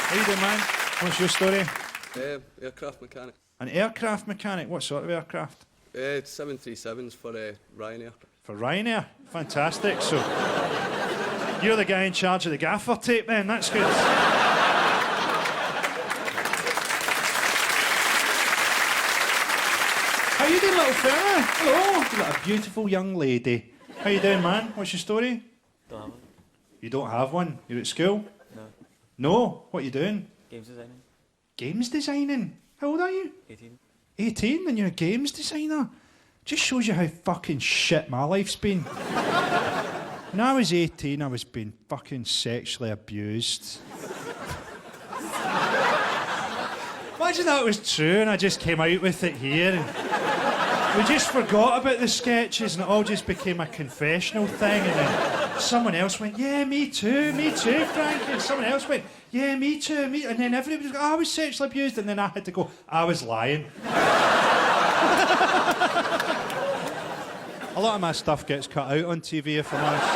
How you doing, man? What's your story? Aircraft mechanic. An aircraft mechanic? What sort of aircraft? 737s for Ryanair. For Ryanair? Fantastic. So, you're the guy in charge of the gaffer tape then, that's good. How you doing, little fella? Hello. You've got a beautiful young lady. How you doing, man? What's your story? Don't have one. You don't have one? You're at school? No. No? What are you doing? Games designing. Games designing? How old are you? 18. 18 and you're a games designer? Just shows you how fucking shit my life's been. When I was 18, I was being fucking sexually abused. Imagine that was true and I just came out with it here and we just forgot about the sketches and it all just became a confessional thing and then someone else went, yeah, me too, Frankie. And someone else went, yeah, me too, and then everybody was going, I was sexually abused, and then I had to go, I was lying. A lot of my stuff gets cut out on TV, if I'm honest.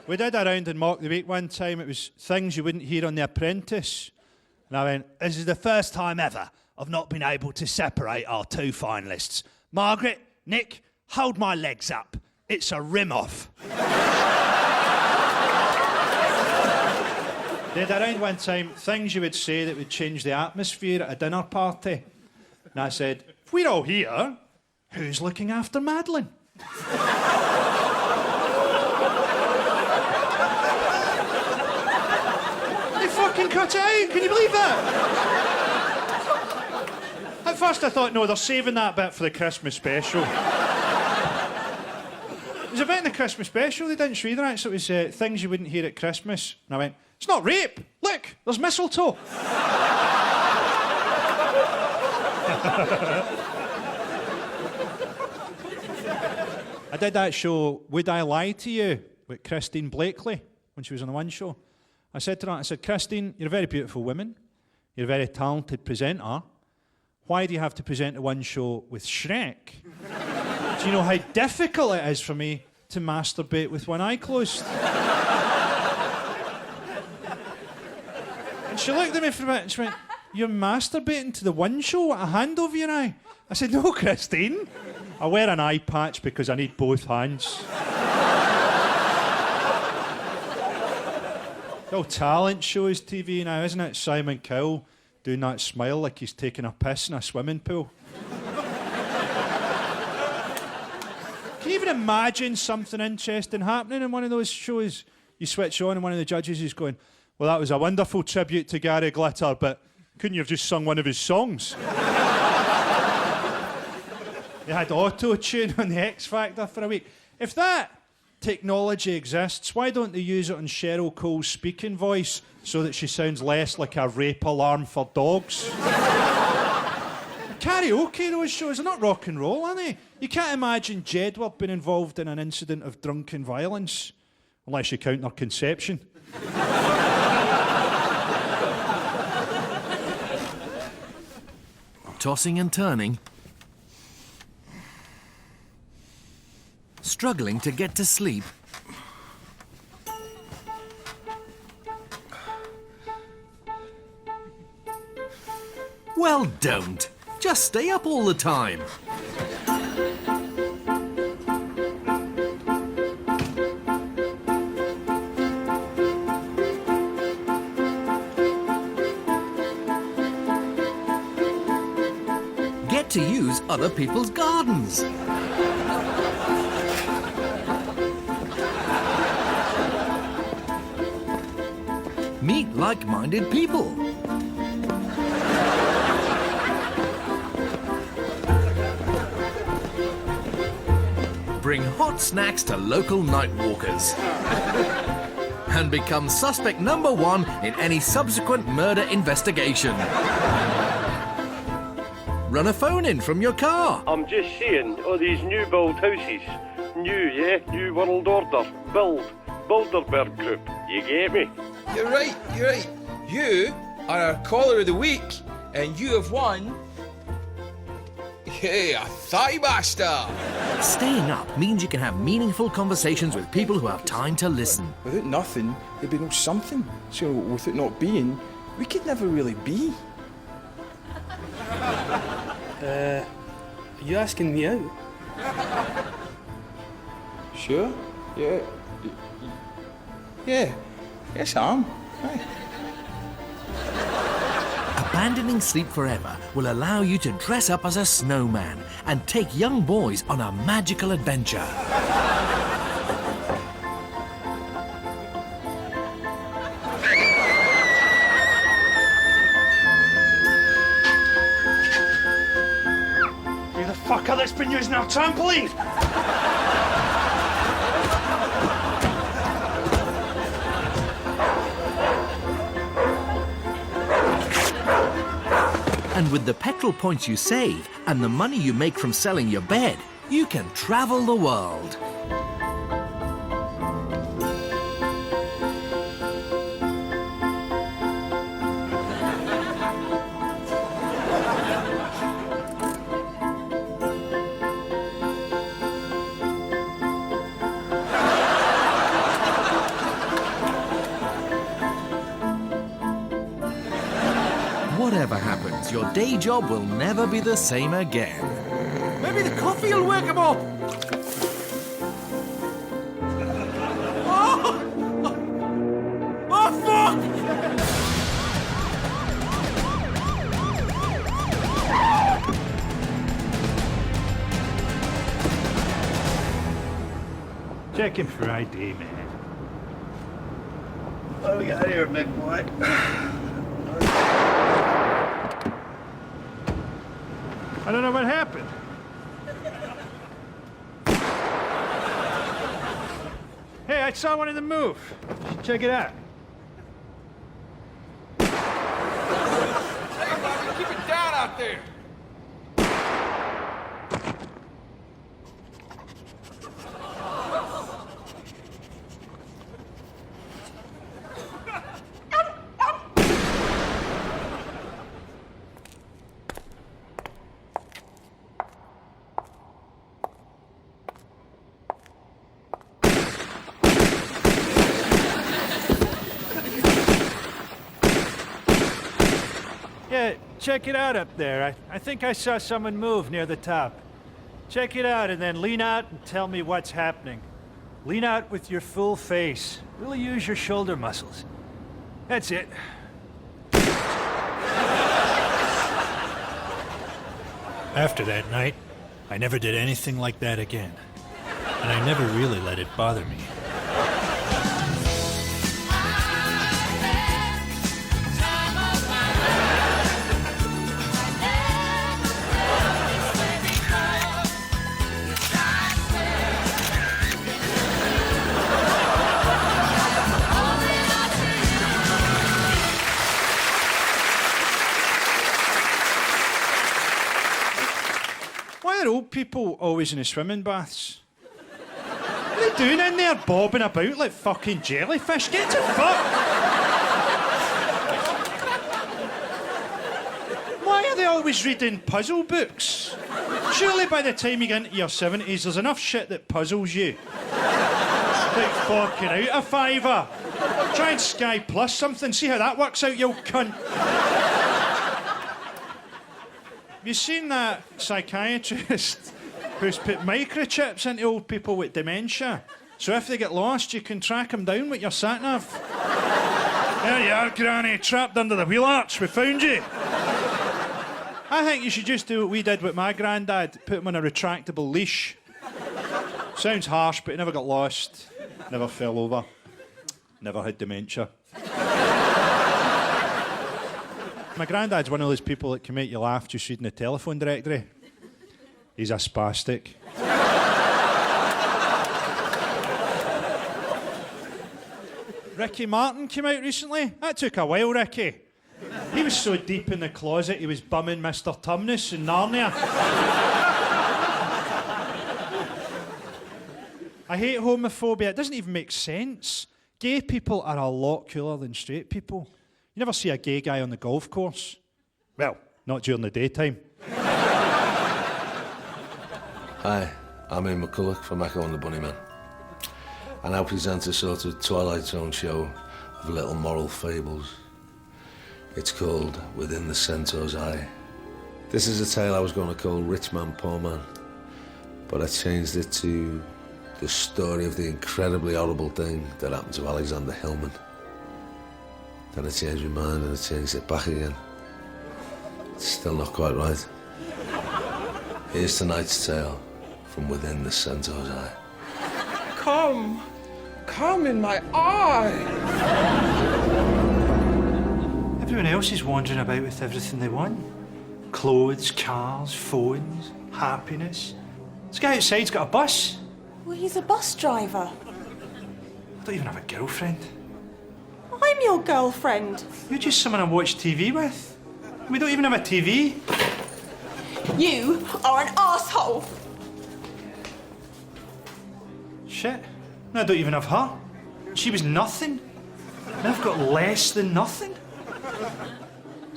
We did a round in Mock the Week one time. It was things you wouldn't hear on The Apprentice. And I went, this is the first time ever I've not been able to separate our two finalists. Margaret, Nick, hold my legs up. It's a rim-off. Did around one time things you would say that would change the atmosphere at a dinner party. And I said, if we're all here, who's looking after Madeline? They fucking cut it out, can you believe that? At first I thought, no, they're saving that bit for the Christmas special. There's a bit in the Christmas special they didn't show either, right? So it was things you wouldn't hear at Christmas. And I went, it's not rape. Look, there's mistletoe. I did that show, Would I Lie to You, with Christine Blakely, when she was on the One Show. I said to her, I said, Christine, you're a very beautiful woman. You're a very talented presenter. Why do you have to present the One Show with Shrek? Do you know how difficult it is for me to masturbate with one eye closed? And she looked at me for a bit and she went, you're masturbating to the One Show with a hand over your eye? I said, no, Christine. I wear an eye patch because I need both hands. It's all talent shows TV now, isn't it? Simon Cowell doing that smile like he's taking a piss in a swimming pool. Can you even imagine something interesting happening in one of those shows? You switch on and one of the judges is going, well, that was a wonderful tribute to Gary Glitter, but couldn't you have just sung one of his songs? They had auto-tune on the X Factor for a week. If that technology exists, why don't they use it on Cheryl Cole's speaking voice so that she sounds less like a rape alarm for dogs? Karaoke, those shows are not rock and roll, are they? You can't imagine Jedward being involved in an incident of drunken violence, unless you count their conception. Tossing and turning. Struggling to get to sleep. Well, don't. Just stay up all the time. Get to use other people's gardens. Meet like-minded people. Bring hot snacks to local night walkers. And become suspect number one in any subsequent murder investigation. Run a phone in from your car. I'm just saying, all these new build houses. New, yeah? New World Order. Bilderberg Group. You get me? You're right. You are our caller of the week, and you have won Hey, a thigh master! Staying up means you can have meaningful conversations with people who have time to listen. Without nothing, there'd be no something. So without not being, we could never really be. Are you asking me out? Sure? Yeah. Yeah. Yes, I am. Aye. Abandoning sleep forever will allow you to dress up as a snowman and take young boys on a magical adventure. Who the fucker that's been using our trampoline? And with the petrol points you save and the money you make from selling your bed, you can travel the world. Whatever happens, your day job will never be the same again. Maybe the coffee will wake him up. Oh! Oh, fuck! Check him for ID, man. What do we got here, big boy? I don't know what happened. Hey, I saw one of them move. Check it out. Keep it down out there! Yeah, check it out up there. I think I saw someone move near the top. Check it out and then lean out and tell me what's happening. Lean out with your full face. Really use your shoulder muscles. That's it. After that night, I never did anything like that again. And I never really let it bother me. Why are old people always in the swimming baths? What are they doing in there bobbing about like fucking jellyfish? Get to fuck! Why are they always reading puzzle books? Surely by the time you get into your 70s, there's enough shit that puzzles you. Like forking out a fiver. Try and Sky Plus something, see how that works out, you cunt. Have you seen that psychiatrist who's put microchips into old people with dementia? So if they get lost, you can track them down with your sat-nav. There you are, Granny, trapped under the wheel arch. We found you. I think you should just do what we did with my granddad, put him on a retractable leash. Sounds harsh, but he never got lost, never fell over, never had dementia. My granddad's one of those people that can make you laugh just reading the telephone directory. He's a spastic. Ricky Martin came out recently. That took a while, Ricky. He was so deep in the closet he was bumming Mr. Tumnus in Narnia. I hate homophobia. It doesn't even make sense. Gay people are a lot cooler than straight people. You never see a gay guy on the golf course. Well, not during the daytime. Hi, I'm Ian McCulloch from Echo and the Bunnymen. And I present a sort of Twilight Zone show of little moral fables. It's called Within the Centaur's Eye. This is a tale I was going to call Rich Man, Poor Man, but I changed it to the story of the incredibly horrible thing that happened to Alexander Hillman. Then I changed my mind and I changed it back again. It's still not quite right. Here's tonight's tale from Within the Centaur's Eye. Come in my eye. Everyone else is wandering about with everything they want. Clothes, cars, phones, happiness. This guy outside's got a bus. Well, he's a bus driver. I don't even have a girlfriend. I'm your girlfriend. You're just someone I watch TV with. We don't even have a TV. You are an asshole. Shit. No, I don't even have her. She was nothing. And I've got less than nothing.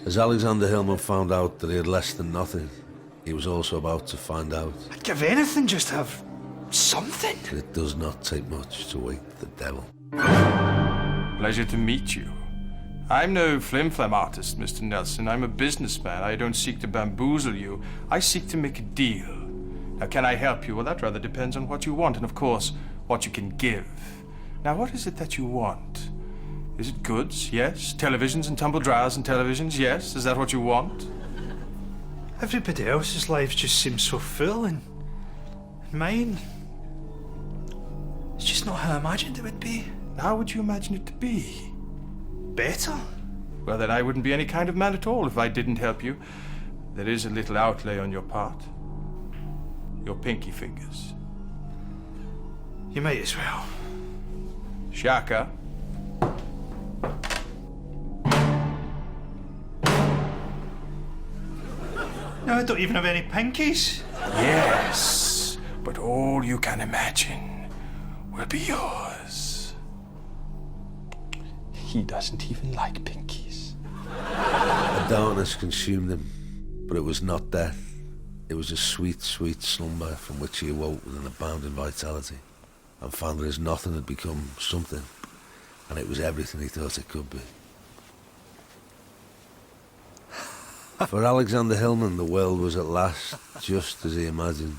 As Alexander Hillman found out that he had less than nothing, he was also about to find out I'd give anything just to have something. that it does not take much to wake the devil. Pleasure to meet you. I'm no flim-flam artist, Mr. Nelson. I'm a businessman. I don't seek to bamboozle you. I seek to make a deal. Now, can I help you? Well, that rather depends on what you want and, of course, what you can give. Now, what is it that you want? Is it goods? Yes. Televisions and tumble dryers and televisions? Yes. Is that what you want? Everybody else's lives just seems so full, and mine, it's just not how I imagined it would be. How would you imagine it to be? Better? Well, then I wouldn't be any kind of man at all if I didn't help you. There is a little outlay on your part. Your pinky fingers. You might as well. Shaka. No, I don't even have any pinkies. Yes, but all you can imagine will be yours. He doesn't even like pinkies. The darkness consumed him, but it was not death. It was a sweet, sweet slumber from which he awoke with an abounding vitality and found that his nothing had become something, and it was everything he thought it could be. For Alexander Hillman, the world was at last just as he imagined.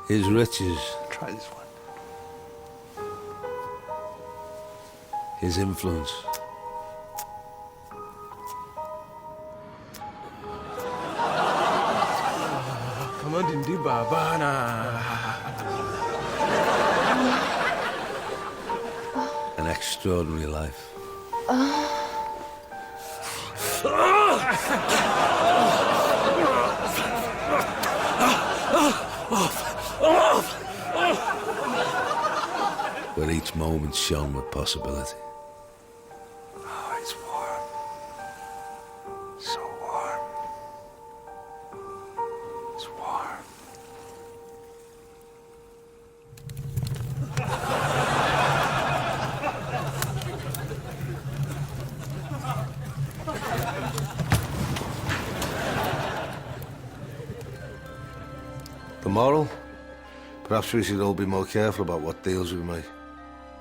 His riches, Try this one. his influence, an extraordinary life. Where each moment shone with possibility. Oh, it's warm. So warm. It's warm. The moral? Perhaps we should all be more careful about what deals we make.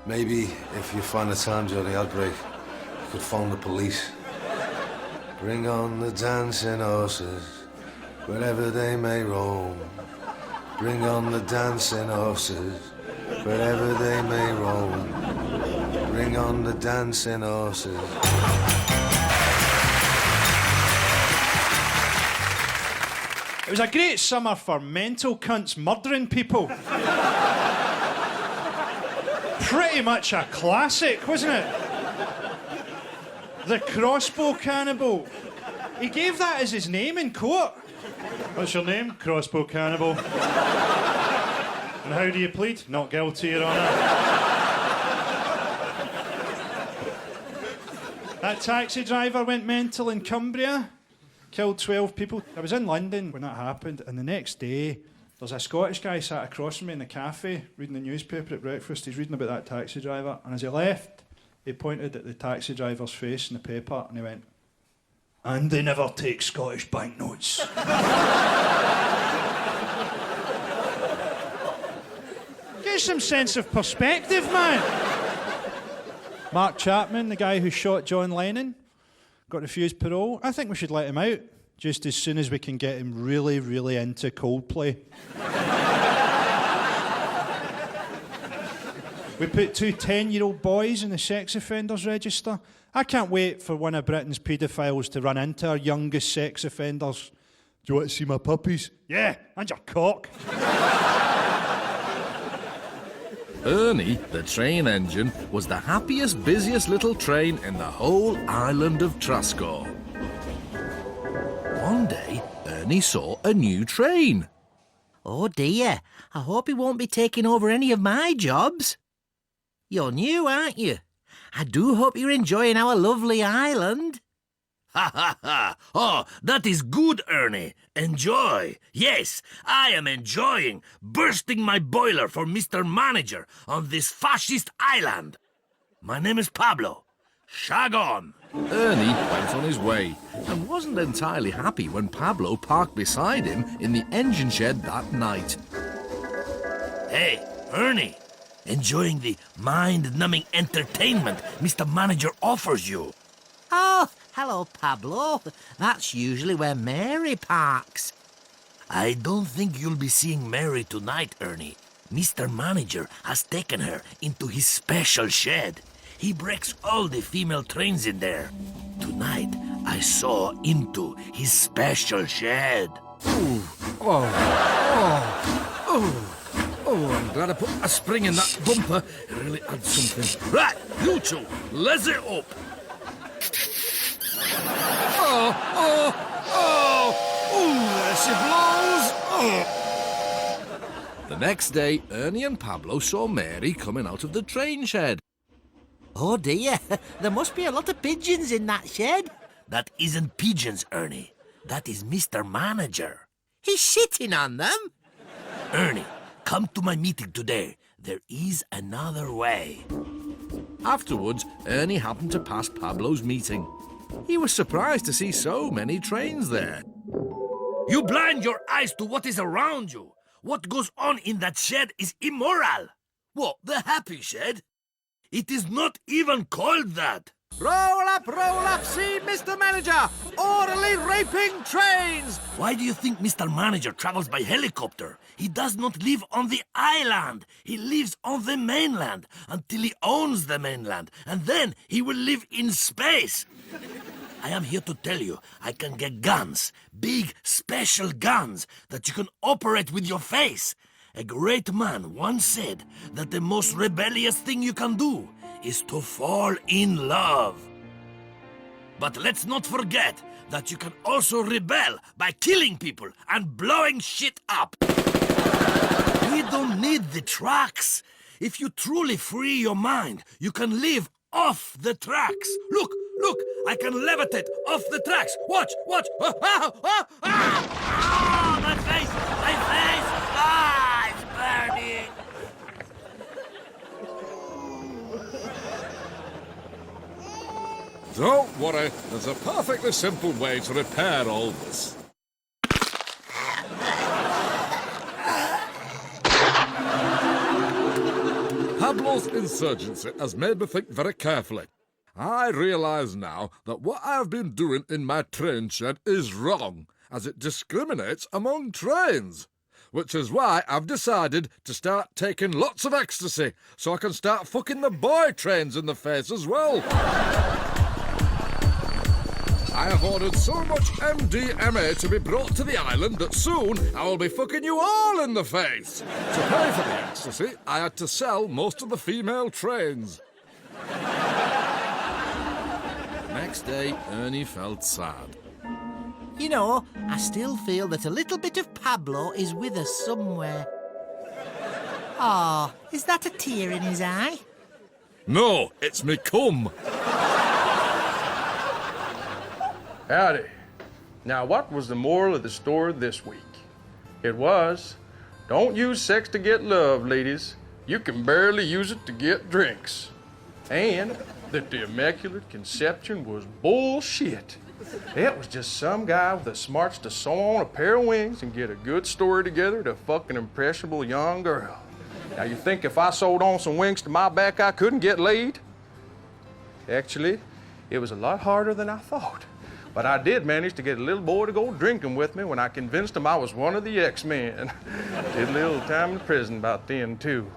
Maybe if you find a time during the outbreak, you could phone the police. Bring on the dancing horses, wherever they may roam. Bring on the dancing horses, wherever they may roam. Bring on the dancing horses. It was a great summer for mental cunts murdering people. Pretty much a classic, wasn't it? The crossbow cannibal. He gave that as his name in court. What's your name? Crossbow cannibal. And how do you plead? Not guilty, Your Honour. That taxi driver went mental in Cumbria. Killed 12 people. I was in London when that happened, and the next day, there's a Scottish guy sat across from me in the cafe, reading the newspaper at breakfast. He's reading about that taxi driver, and as he left, He pointed at the taxi driver's face in the paper and he went, "And they never take Scottish banknotes." Get some sense of perspective, man. Mark Chapman, the guy who shot John Lennon, got refused parole. I think we should let him out just as soon as we can get him really, really into Coldplay. We put 2 10-year-old boys in the sex offenders register. I can't wait for one of Britain's paedophiles to run into our youngest sex offenders. "Do you want to see my puppies?" "Yeah, and your cock." Ernie, the train engine, was the happiest, busiest little train in the whole island of Truscott. One day, Ernie saw a new train. Oh dear, I hope he won't be taking over any of my jobs. You're new, aren't you? I do hope you're enjoying our lovely island. Ha ha ha! Oh, that is good, Ernie. Enjoy. Yes, I am enjoying bursting my boiler for Mr. Manager on this fascist island. My name is Pablo. Shag on. Ernie went on his way and wasn't entirely happy when Pablo parked beside him in the engine shed that night. Hey, Ernie, enjoying the mind-numbing entertainment Mr. Manager offers you? Oh, hello, Pablo. That's usually where Mary parks. I don't think you'll be seeing Mary tonight, Ernie. Mr. Manager has taken her into his special shed. He breaks all the female trains in there. Tonight, I saw into his special shed. Ooh, I'm glad I put a spring in that bumper. It really adds something. Right, you two, let's it up. There she blows. The next day, Ernie and Pablo saw Mary coming out of the train shed. Oh dear, there must be a lot of pigeons in that shed. That isn't pigeons, Ernie. That is Mr. Manager. He's shitting on them. Ernie, come to my meeting today. There is another way. Afterwards, Ernie happened to pass Pablo's meeting. He was surprised to see so many trains there. You blind your eyes to what is around you. What goes on in that shed is immoral. What, the happy shed? It is not even called that. Roll up, see, Mr. Manager! Orderly raping trains! Why do you think Mr. Manager travels by helicopter? He does not live on the island. He lives on the mainland until he owns the mainland, and then he will live in space. I am here to tell you, I can get guns, big special guns that you can operate with your face. A great man once said that the most rebellious thing you can do is to fall in love. But let's not forget that you can also rebel by killing people and blowing shit up. We don't need the tracks. If you truly free your mind, you can live off the tracks. Look, I can levitate off the tracks. Watch. My face! It's burning! Don't worry, there's a perfectly simple way to repair all this. Pablo's insurgency has made me think very carefully. I realise now that what I have been doing in my train shed is wrong, as it discriminates among trains. Which is why I've decided to start taking lots of ecstasy, so I can start fucking the boy trains in the face as well. I have ordered so much MDMA to be brought to the island that soon I will be fucking you all in the face. To pay for the ecstasy, I had to sell most of the female trains. Next day, Ernie felt sad. You know, I still feel that a little bit of Pablo is with us somewhere. Oh, is that a tear in his eye? No, it's me cum. Howdy. Now, what was the moral of the story this week? It was, don't use sex to get love, ladies. You can barely use it to get drinks. And that the Immaculate Conception was bullshit. It was just some guy with the smarts to sew on a pair of wings and get a good story together to fuck an impressionable young girl. Now, you think if I sewed on some wings to my back, I couldn't get laid? Actually, it was a lot harder than I thought. But I did manage to get a little boy to go drinking with me when I convinced him I was one of the X-Men. Did a little time in prison about then, too.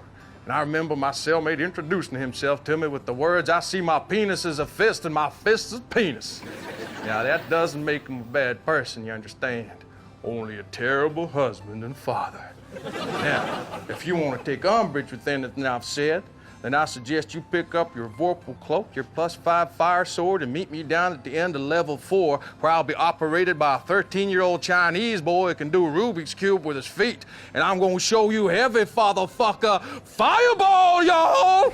And I remember my cellmate introducing himself to me with the words, "I see my penis as a fist and my fist is penis." Now, that doesn't make him a bad person, you understand. Only a terrible husband and father. Now, if you want to take umbrage with anything I've said, then I suggest you pick up your Vorpal cloak, your +5 fire sword, and meet me down at the end of level 4, where I'll be operated by a 13-year-old Chinese boy who can do a Rubik's Cube with his feet. And I'm gonna show you heavy, fatherfucker, fireball, y'all!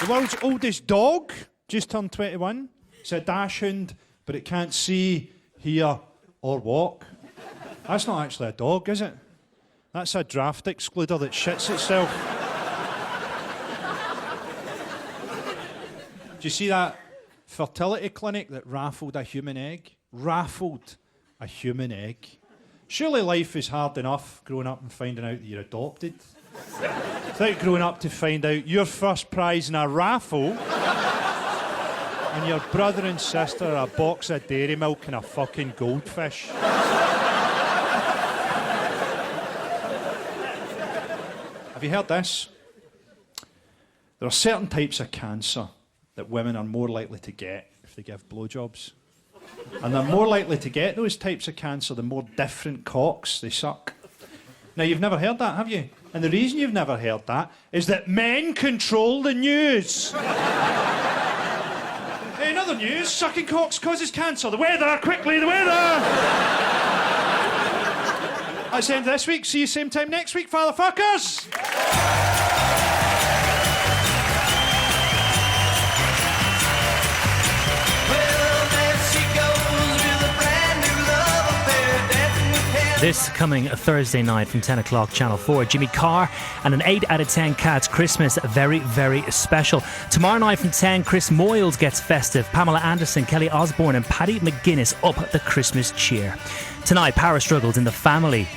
The world's oldest dog just turned 21. It's a dachshund, but it can't see, hear, or walk. That's not actually a dog, is it? That's a draft excluder that shits itself. Do you see that fertility clinic that raffled a human egg? Raffled a human egg. Surely life is hard enough growing up and finding out that you're adopted. Without growing up to find out your first prize in a raffle and your brother and sister are a box of dairy milk and a fucking goldfish. Have you heard this? There are certain types of cancer that women are more likely to get if they give blowjobs. And they're more likely to get those types of cancer the more different cocks they suck. Now, you've never heard that, have you? And the reason you've never heard that is that men control the news. In other news, sucking cocks causes cancer. The weather, quickly, the weather! That's the end of this week. See you same time next week, fatherfuckers! This coming Thursday night from 10 o'clock, Channel 4, Jimmy Carr and an 8 out of 10 Cats Christmas, very, very special. Tomorrow night from 10, Chris Moyles gets festive. Pamela Anderson, Kelly Osbourne and Paddy McGuinness up the Christmas cheer. Tonight, power struggles in the family.